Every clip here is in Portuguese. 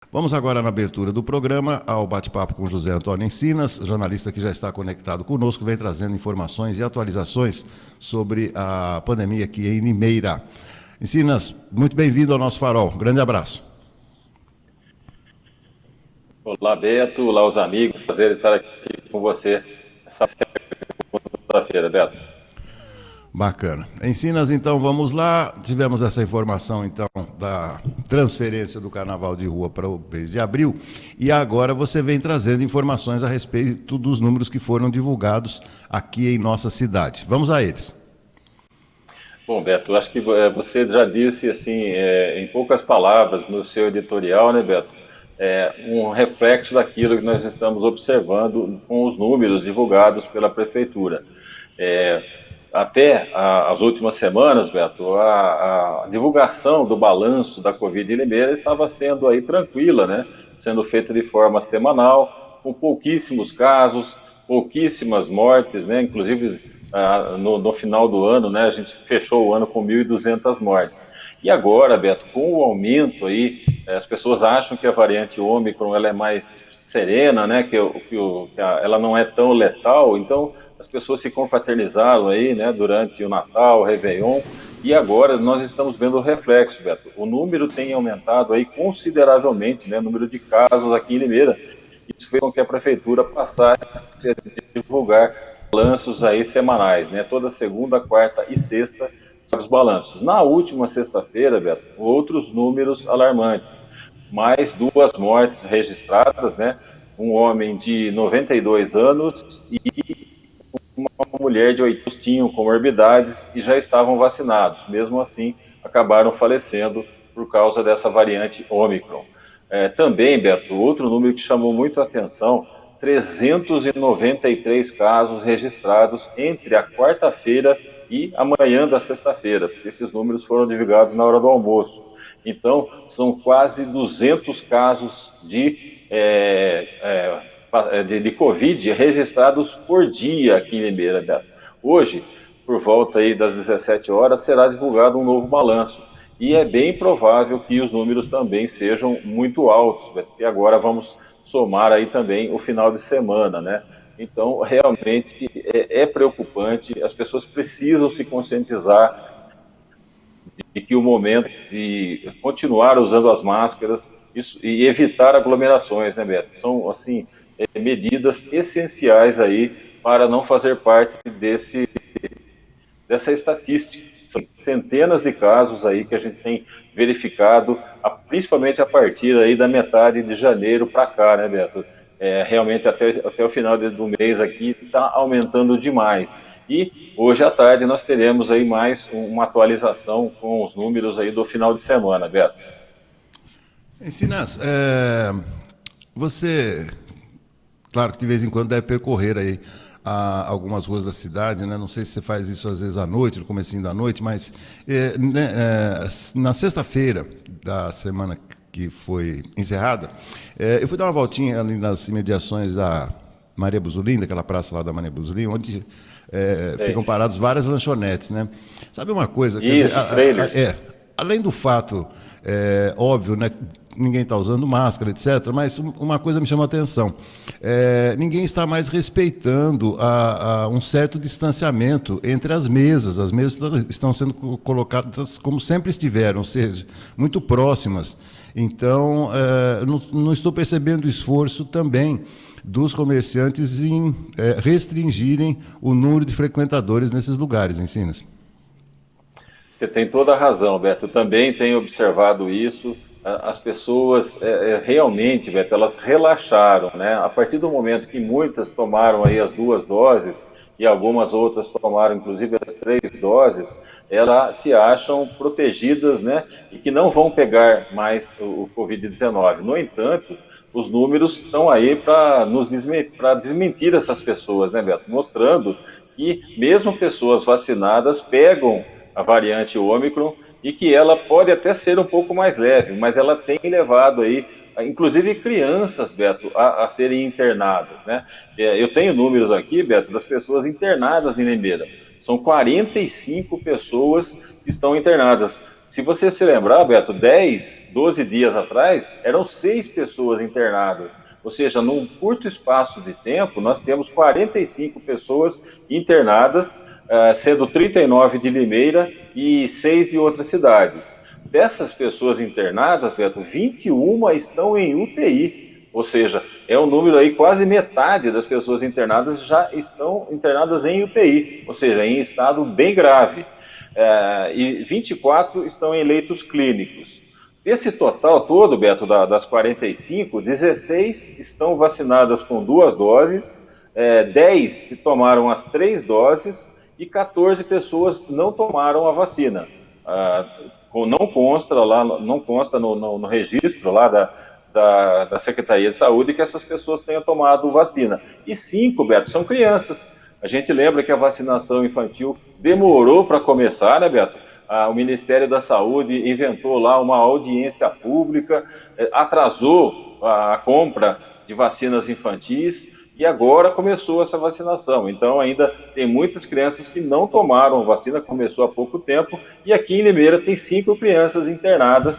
Vamos agora na abertura do programa ao bate-papo com José Antônio Encinas, jornalista que já está conectado conosco, vem trazendo informações e atualizações sobre a pandemia aqui em Limeira. Encinas, muito bem-vindo ao nosso Farol. Grande abraço. Olá, Beto. Olá, os amigos. Prazer estar aqui com você essa segunda-feira, Beto. Bacana. Encinas, então, vamos lá. Tivemos essa informação, então, da transferência do Carnaval de Rua para o mês de abril. E agora você vem trazendo informações a respeito dos números que foram divulgados aqui em nossa cidade. Vamos a eles. Bom, Beto, acho que você já disse, assim, em poucas palavras, no seu editorial, né, Beto? Um reflexo daquilo que nós estamos observando com os números divulgados pela Prefeitura. É, Até as últimas semanas, Beto, a divulgação do balanço da Covid em Limeira estava sendo aí tranquila, né? Sendo feita de forma semanal, com pouquíssimos casos, pouquíssimas mortes, né? Inclusive, no final do ano, né? A gente fechou o ano com 1.200 mortes. E agora, Beto, com o aumento aí, as pessoas acham que a variante Ômicron ela é mais serena, né? Ela não é tão letal, então as pessoas se confraternizaram aí, né, durante o Natal, o Réveillon, e agora nós estamos vendo o reflexo, Beto. O número tem aumentado aí consideravelmente, né, o número de casos aqui em Limeira. Isso fez com que a prefeitura passasse a divulgar balanços aí semanais, né, toda segunda, quarta e sexta, os balanços. Na última sexta-feira, Beto, outros números alarmantes. Mais duas mortes registradas, né, um homem de 92 anos e uma mulher de 8 anos tinham comorbidades e já estavam vacinados. Mesmo assim, acabaram falecendo por causa dessa variante Ômicron. Também, Beto, outro número que chamou muito a atenção, 393 casos registrados entre a quarta-feira e amanhã da sexta-feira, porque esses números foram divulgados na hora do almoço. Então, são quase 200 casos de Covid registrados por dia aqui em Limeira, Beto. Hoje, por volta aí das 17 horas, será divulgado um novo balanço. E é bem provável que os números também sejam muito altos, Beto, porque agora vamos somar aí também o final de semana, né? Então, realmente é preocupante, as pessoas precisam se conscientizar de que o momento de continuar usando as máscaras e evitar aglomerações, né, Beto? São, assim, medidas essenciais aí para não fazer parte dessa estatística. São centenas de casos aí que a gente tem verificado, principalmente a partir aí da metade de janeiro para cá, né, Beto? Realmente até o final do mês aqui está aumentando demais. E hoje à tarde nós teremos aí mais uma atualização com os números aí do final de semana, Beto. Encinas, você, claro que de vez em quando deve percorrer aí algumas ruas da cidade, né? Não sei se você faz isso às vezes à noite, no comecinho da noite, mas né, na sexta-feira da semana que foi encerrada, eu fui dar uma voltinha ali nas imediações da Maria Buzulim, daquela praça lá da Maria Buzulim, onde ficam parados várias lanchonetes, né? Sabe uma coisa? Quer dizer, Isso, trailers. além do fato, óbvio, né? Ninguém está usando máscara, etc. Mas uma coisa me chama a atenção. Ninguém está mais respeitando um certo distanciamento entre as mesas. As mesas estão sendo colocadas como sempre estiveram, ou seja, muito próximas. Então, não estou percebendo esforço também dos comerciantes em restringirem o número de frequentadores nesses lugares, Encinas. Você tem toda a razão, Beto. Eu também tenho observado isso. As pessoas realmente, Beto, elas relaxaram, né? A partir do momento que muitas tomaram aí as duas doses e algumas outras tomaram inclusive as três doses, elas se acham protegidas, né? E que não vão pegar mais o Covid-19. No entanto, os números estão aí para desmentir essas pessoas, né, Beto? Mostrando que mesmo pessoas vacinadas pegam a variante Ômicron e que ela pode até ser um pouco mais leve, mas ela tem levado aí, inclusive crianças, Beto, a serem internadas, né? Eu tenho números aqui, Beto, das pessoas internadas em Limeira. São 45 pessoas que estão internadas. Se você se lembrar, Beto, 10, 12 dias atrás, eram 6 pessoas internadas. Ou seja, num curto espaço de tempo, nós temos 45 pessoas internadas, sendo 39 de Limeira e 6 de outras cidades. Dessas pessoas internadas, Beto, 21 estão em UTI. Ou seja, é um número aí, quase metade das pessoas internadas já estão internadas em UTI, ou seja, em estado bem grave. E 24 estão em leitos clínicos. Desse total todo, Beto, das 45, 16 estão vacinadas com 2 doses, 10 que tomaram as 3 doses e 14 pessoas não tomaram a vacina. Não consta lá, não consta no registro lá da Secretaria de Saúde que essas pessoas tenham tomado vacina. E 5, Beto, são crianças. A gente lembra que a vacinação infantil demorou para começar, né, Beto? O Ministério da Saúde inventou lá uma audiência pública, atrasou a compra de vacinas infantis e agora começou essa vacinação. Então ainda tem muitas crianças que não tomaram vacina, começou há pouco tempo, e aqui em Limeira tem 5 crianças internadas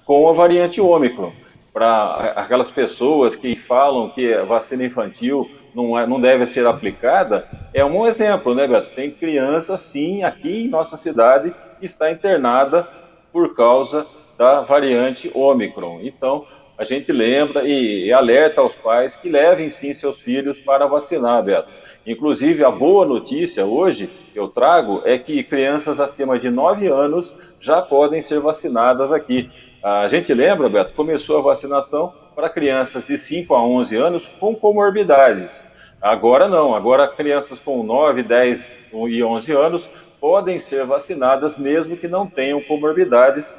com a variante Ômicron. Para aquelas pessoas que falam que a vacina infantil não deve ser aplicada, é um exemplo, né, Beto? Tem criança, sim, aqui em nossa cidade, que está internada por causa da variante Ômicron. Então, a gente lembra e alerta aos pais que levem, sim, seus filhos para vacinar, Beto. Inclusive, a boa notícia hoje que eu trago é que crianças acima de 9 anos já podem ser vacinadas aqui. A gente lembra, Beto, começou a vacinação para crianças de 5 a 11 anos com comorbidades. Agora não, agora crianças com 9, 10 e 11 anos podem ser vacinadas mesmo que não tenham comorbidades.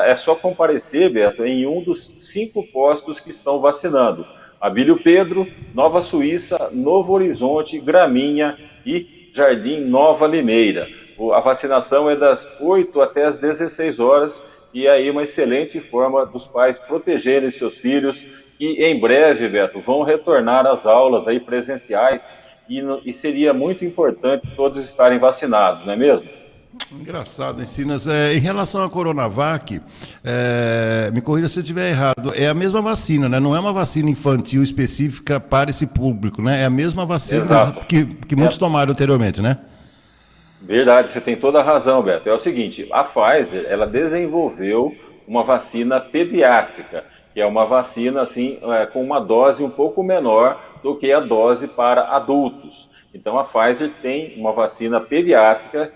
É só comparecer, Beto, em um dos 5 postos que estão vacinando. Abílio Pedro, Nova Suíça, Novo Horizonte, Graminha e Jardim Nova Limeira. A vacinação é das 8 até as 16 horas e aí uma excelente forma dos pais protegerem seus filhos e em breve, Beto, vão retornar às aulas aí presenciais e seria muito importante todos estarem vacinados, não é mesmo? Engraçado, Encinas. Em relação à Coronavac, me corrija se eu estiver errado, é a mesma vacina, né? Não é uma vacina infantil específica para esse público, né? É a mesma vacina Exato. que muitos tomaram anteriormente, né? Verdade, você tem toda a razão, Beto. É o seguinte, a Pfizer, ela desenvolveu uma vacina pediátrica, que é uma vacina assim, com uma dose um pouco menor do que a dose para adultos. Então a Pfizer tem uma vacina pediátrica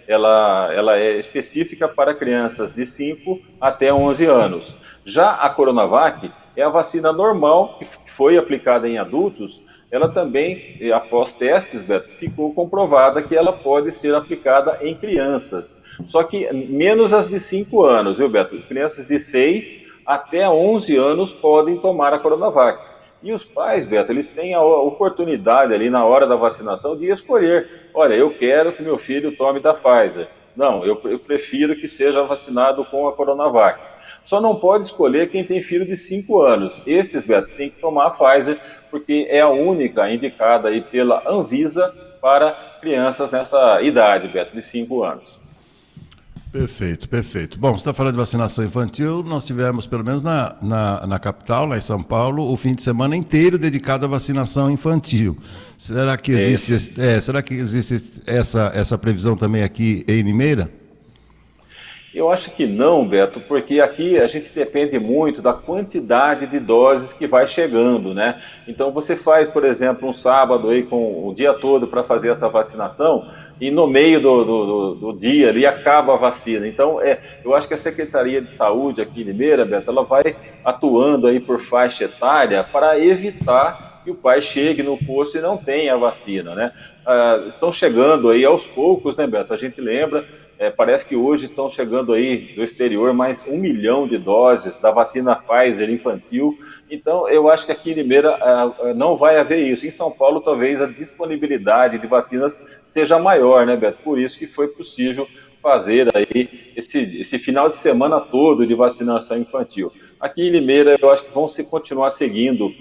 ela é específica para crianças de 5 até 11 anos. Já a Coronavac é a vacina normal que foi aplicada em adultos. Ela também, após testes, Beto, ficou comprovada que ela pode ser aplicada em crianças. Só que menos as de 5 anos, viu, Beto? Crianças de 6 até 11 anos podem tomar a Coronavac. E os pais, Beto, eles têm a oportunidade ali na hora da vacinação de escolher. Olha, eu quero que meu filho tome da Pfizer. Não, eu prefiro que seja vacinado com a Coronavac. Só não pode escolher quem tem filho de 5 anos. Esses, Beto, tem que tomar a Pfizer, porque é a única indicada aí pela Anvisa para crianças nessa idade, Beto, de 5 anos. Perfeito, perfeito. Bom, você está falando de vacinação infantil, nós tivemos, pelo menos na capital, lá em São Paulo, o fim de semana inteiro dedicado à vacinação infantil. Será que existe essa previsão também aqui em Limeira? Eu acho que não, Beto, porque aqui a gente depende muito da quantidade de doses que vai chegando, né? Então você faz, por exemplo, um sábado aí com o dia todo para fazer essa vacinação e no meio do dia ali acaba a vacina. Então eu acho que a Secretaria de Saúde aqui em Limeira, Beto, ela vai atuando aí por faixa etária para evitar que o pai chegue no posto e não tenha a vacina, né? Estão chegando aí aos poucos, né, Beto? A gente lembra. Parece que hoje estão chegando aí do exterior mais 1 milhão de doses da vacina Pfizer infantil. Então, eu acho que aqui em Limeira não vai haver isso. Em São Paulo, talvez a disponibilidade de vacinas seja maior, né, Beto? Por isso que foi possível fazer aí esse final de semana todo de vacinação infantil. Aqui em Limeira, eu acho que vão continuar seguindo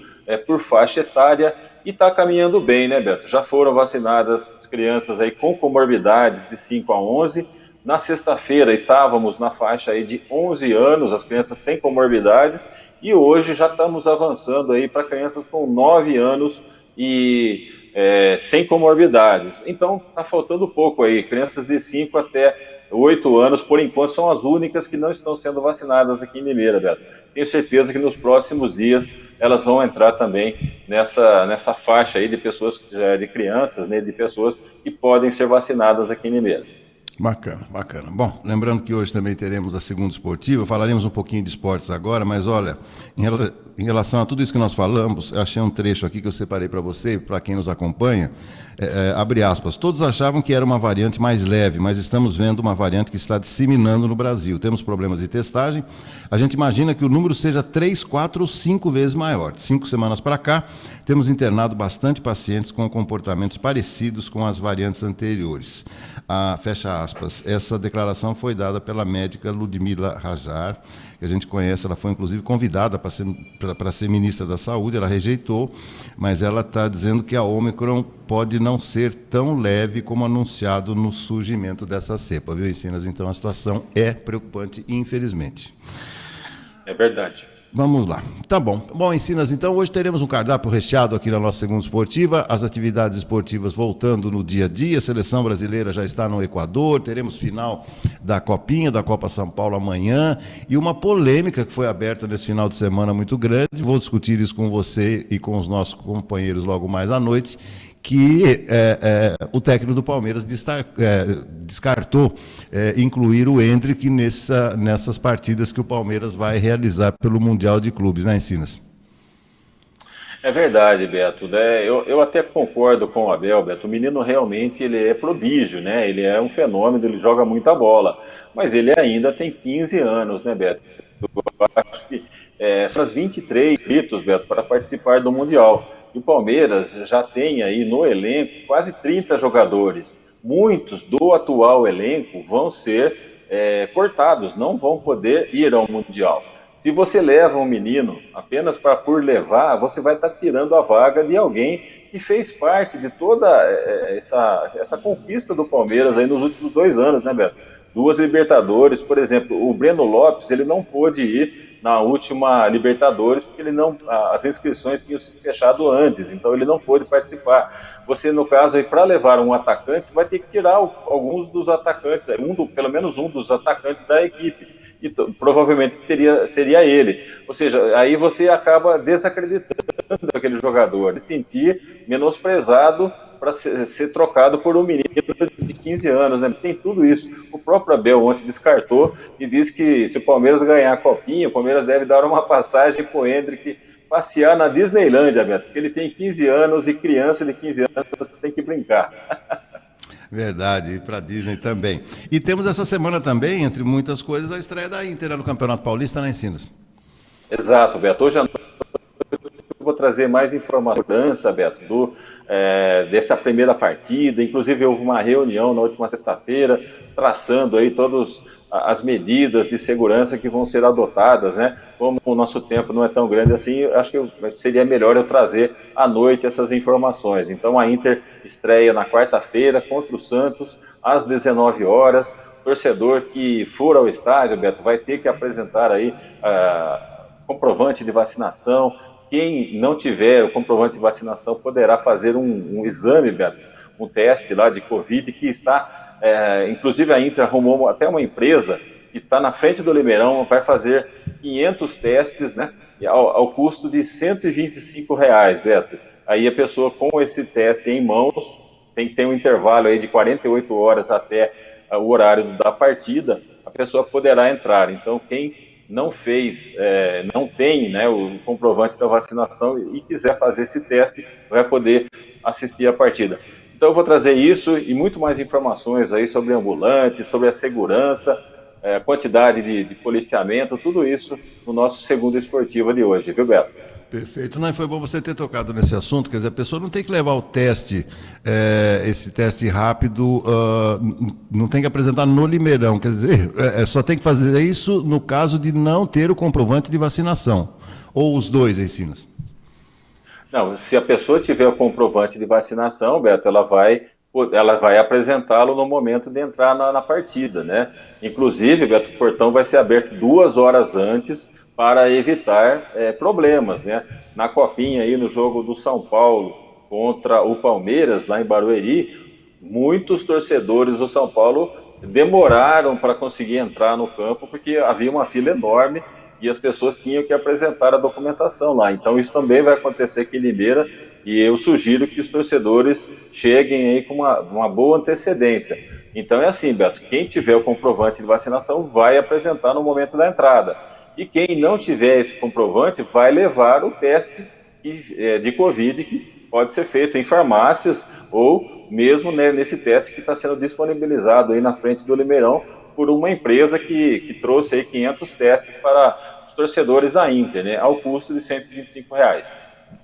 por faixa etária e está caminhando bem, né, Beto? Já foram vacinadas as crianças aí com comorbidades de 5 a 11. Na sexta-feira estávamos na faixa aí de 11 anos, as crianças sem comorbidades, e hoje já estamos avançando aí para crianças com 9 anos e sem comorbidades. Então está faltando pouco aí, crianças de 5 até 8 anos, por enquanto, são as únicas que não estão sendo vacinadas aqui em Limeira, Beto. Tenho certeza que nos próximos dias elas vão entrar também nessa faixa aí de pessoas, de crianças, né, de pessoas que podem ser vacinadas aqui em Limeira. Bacana, bacana. Bom, lembrando que hoje também teremos a segunda esportiva, falaremos um pouquinho de esportes agora, mas olha, em relação a tudo isso que nós falamos, eu achei um trecho aqui que eu separei para você, para quem nos acompanha, abre aspas, todos achavam que era uma variante mais leve, mas estamos vendo uma variante que está disseminando no Brasil. Temos problemas de testagem, a gente imagina que o número seja 3, 4 ou 5 vezes maior. De 5 semanas para cá, temos internado bastante pacientes com comportamentos parecidos com as variantes anteriores. Fecha aspas. Essa declaração foi dada pela médica Ludmila Rajar, que a gente conhece, ela foi inclusive convidada para ser ministra da Saúde, ela rejeitou, mas ela está dizendo que a Ômicron pode não ser tão leve como anunciado no surgimento dessa cepa, viu, Encinas? Então a situação é preocupante, infelizmente. É verdade. Vamos lá. Tá bom. Bom, Encinas, então hoje teremos um cardápio recheado aqui na nossa segunda esportiva, as atividades esportivas voltando no dia a dia, a seleção brasileira já está no Equador, teremos final da Copinha, da Copa São Paulo amanhã, e uma polêmica que foi aberta nesse final de semana muito grande, vou discutir isso com você e com os nossos companheiros logo mais à noite, que o técnico do Palmeiras descartou incluir o Endrick nessas partidas que o Palmeiras vai realizar pelo Mundial de Clubes, né, Encinas? É verdade, Beto, né? Eu até concordo com o Abel, Beto. O menino realmente ele é prodígio, né? Ele é um fenômeno, ele joga muita bola, mas ele ainda tem 15 anos, né, Beto? Eu acho que são as 23 inscritos, Beto, para participar do Mundial. E o Palmeiras já tem aí no elenco quase 30 jogadores. Muitos do atual elenco vão ser cortados, não vão poder ir ao Mundial. Se você leva um menino apenas por levar, você vai estar tirando a vaga de alguém que fez parte de toda essa conquista do Palmeiras aí nos últimos 2 anos, né, Beto? 2 Libertadores, por exemplo, o Breno Lopes, ele não pôde ir na última Libertadores, porque as inscrições tinham sido fechado antes, então ele não pôde participar. Você, no caso, para levar um atacante, você vai ter que tirar alguns dos atacantes, pelo menos um dos atacantes da equipe, e provavelmente seria ele. Ou seja, aí você acaba desacreditando aquele jogador, de sentir menosprezado para ser trocado por um menino de 15 anos, né? Tem tudo isso. O próprio Abel ontem descartou e disse que se o Palmeiras ganhar a Copinha, o Palmeiras deve dar uma passagem para o Endrick passear na Disneylândia, Beto, porque ele tem 15 anos e criança de 15 anos tem que brincar. Verdade, e para Disney também. E temos essa semana também, entre muitas coisas, a estreia da Inter no Campeonato Paulista, né, Encinas? Exato, Beto. Hoje à noite eu vou trazer mais informações, Beto, dessa primeira partida. Inclusive houve uma reunião na última sexta-feira, traçando aí todas as medidas de segurança que vão ser adotadas, né? Como o nosso tempo não é tão grande assim, acho que seria melhor eu trazer à noite essas informações. Então a Inter estreia na quarta-feira contra o Santos, às 19 horas. Torcedor que for ao estádio, Beto, vai ter que apresentar aí comprovante de vacinação. Quem não tiver o comprovante de vacinação poderá fazer um exame, Beto, um teste lá de Covid que está... inclusive a Inter arrumou até uma empresa que está na frente do Limeirão, vai fazer 500 testes, né, ao custo de R$125, Beto. Aí a pessoa com esse teste em mãos, tem que ter um intervalo aí de 48 horas até o horário da partida, a pessoa poderá entrar. Então quem não fez, não tem, né, o comprovante da vacinação e quiser fazer esse teste, vai poder assistir a partida. Então eu vou trazer isso e muito mais informações aí sobre ambulantes, sobre a segurança, a quantidade de policiamento, tudo isso no nosso segundo esportivo de hoje, viu, Beto? Perfeito. Não, foi bom você ter tocado nesse assunto, quer dizer, a pessoa não tem que levar o teste, esse teste rápido, não tem que apresentar no Limeirão, quer dizer, só tem que fazer isso no caso de não ter o comprovante de vacinação, ou os dois, Encinas? Não, se a pessoa tiver o comprovante de vacinação, Beto, ela vai ela vai apresentá-lo no momento de entrar na partida, né? Inclusive, Beto, o portão vai ser aberto 2 horas antes para evitar problemas, né? Na copinha aí, no jogo do São Paulo contra o Palmeiras, lá em Barueri, muitos torcedores do São Paulo demoraram para conseguir entrar no campo porque havia uma fila enorme e as pessoas tinham que apresentar a documentação lá. Então isso também vai acontecer aqui em Limeira e eu sugiro que os torcedores cheguem aí com uma boa antecedência. Então é assim, Beto, quem tiver o comprovante de vacinação vai apresentar no momento da entrada. E quem não tiver esse comprovante vai levar o teste de Covid que pode ser feito em farmácias ou mesmo, né, nesse teste que está sendo disponibilizado aí na frente do Limeirão por uma empresa que trouxe aí 500 testes para os torcedores da Inter, né, ao custo de R$ 125.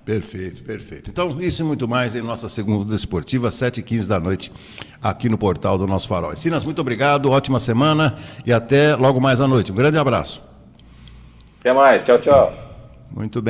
Perfeito, perfeito. Então, isso e muito mais em nossa segunda esportiva, 7h15 da noite, aqui no portal do Nosso Farol. Sinas, muito obrigado, ótima semana e até logo mais à noite. Um grande abraço. Até mais, tchau, tchau. Muito bem.